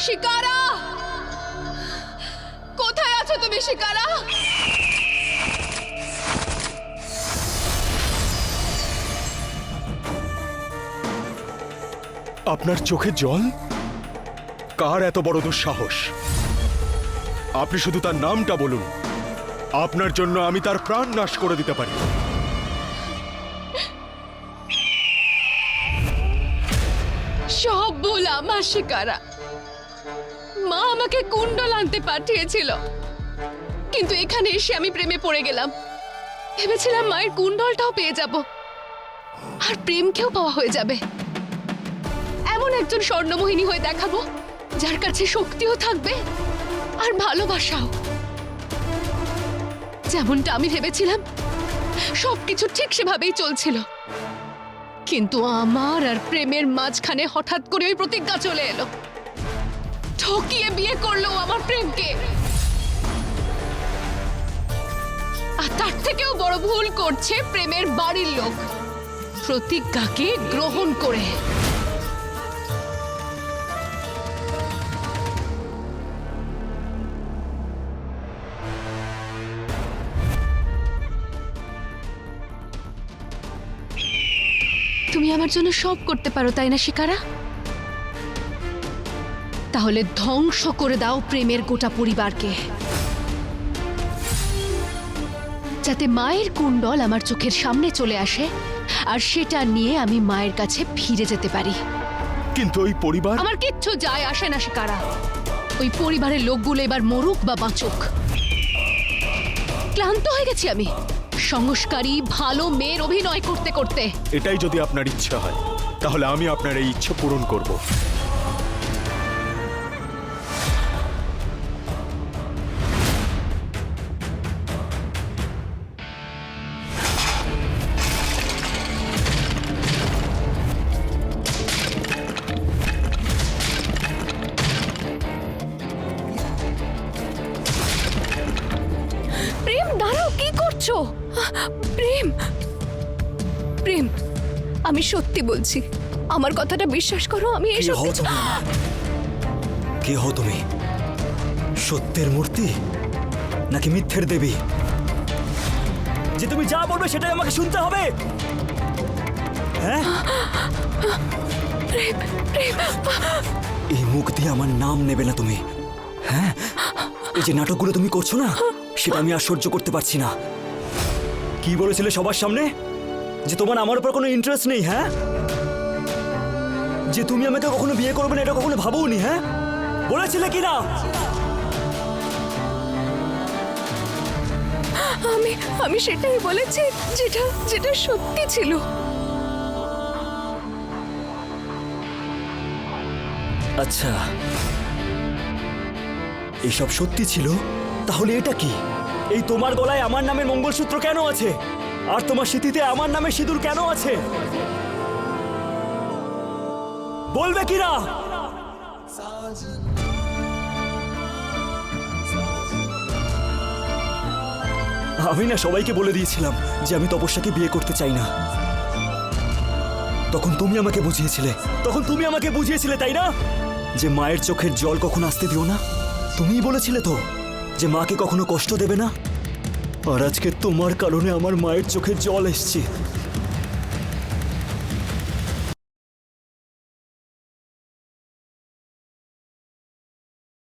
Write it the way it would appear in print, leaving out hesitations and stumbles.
শিকারা, কোথায় আছো তুমি শিকারা? আপনার চোখে জল? কার এত বড় দুঃসাহস? আপনি শুধু তার নামটা বলুন, আপনার জন্য আমি তার প্রাণ নাশ করে দিতে পারি। সব ভুল আমার শিকারা। মা আমাকে কুণ্ডল আনতে পাঠিয়েছিল, কিন্তু এখানে এসে আমি প্রেমে পড়ে গেলাম। ভেবেছিলাম মায়ের কুণ্ডলটাও পেয়ে যাব, আর প্রেমকেও পাওয়া হয়ে যাবে। এমন একজন স্বর্ণমোহিনী হয়ে দেখাবো যার কাছে শক্তিও থাকবে আর ভালোবাসাও। যেমনটা আমি ভেবেছিলাম সবকিছু ঠিক সেভাবেই চলছিল, কিন্তু আমার আর প্রেমের মাঝখানে হঠাৎ করে ওই প্রতিজ্ঞা চলে এলো। ঠকিয়ে বিয়ে করলো আমার প্রেমকে। আর তার থেকেও বড় ভুল করছে প্রেমের বাড়ির লোক, প্রতিজ্ঞাকে গ্রহণ করে। তুমি আমার জন্য সব করতে পারো, তাই না শিকারা? তাহলে ধ্বংস করে দাও প্রেমের গোটা পরিবারকে, যাতে মায়ের কুণ্ডল আমার চোখের সামনে চলে আসে আর সেটা নিয়ে আমি মায়ের কাছে ফিরে যেতে পারি। কিন্তু ওই পরিবার? আমার কিচ্ছু যায় আসে না শিকারা। ওই পরিবারের লোকগুলো এবার মরুক বা বাঁচুক। ক্লান্ত হয়ে গেছি আমি সংস্কারী ভালো মেয়ের অভিনয় করতে করতে। এটাই যদি আপনার ইচ্ছা হয় তাহলে আমি আপনার এই ইচ্ছা পূরণ করব। প্রেম, দাঁড়াও, কি করছো? প্রেম, প্রেম, আমি সত্যি বলছি, আমার কথাটা বিশ্বাস করো। আমি এসব কিছু... কে হও তুমি? সত্যের মূর্তি নাকি মিথ্যের দেবী? যে তুমি যা বলবে সেটাই আমাকে শুনতে হবে? হ্যাঁ, প্রেম, প্রেম, এই মুখ দিয়ে আমার নাম নেবে না তুমি। হ্যাঁ, এই যে নাটকগুলো তুমি করছো না, সেটা আমি আর সহ্য করতে পারছি না। কি বলেছিলে সবার সামনে? যে তোমার আমার উপর কোনো ইন্টারেস্ট নেই? হ্যাঁ, যে তুমি আমাকে কখনো বিয়ে করবে না এটা কখনো ভাবোনি? হ্যাঁ, বলেছিলে কি না? আমি সেটাই বলেছি যেটা যেটা সত্যি ছিল। আচ্ছা, এসব সত্যি ছিল? তাহলে এটা কি? এই তোমার গলায় আমার নামের মঙ্গলসূত্র কেন আছে? আর তোমার সিঁথিতে আমার নামের সিঁদুর কেন আছে? বলবে কি না? আমি না সবাইকে বলে দিয়েছিলাম যে আমি তপস্যাকে বিয়ে করতে চাই না। তখন তুমি আমাকে বুঝিয়েছিলে, তাই না? যে মায়ের চোখের জল কখনো আসতে দিও না। তুমিই বলেছিলে তো যে মাকে কখনো কষ্ট দেবে না। আর আজকে তোমার কারণে আমার মায়ের চোখে জল এসছে।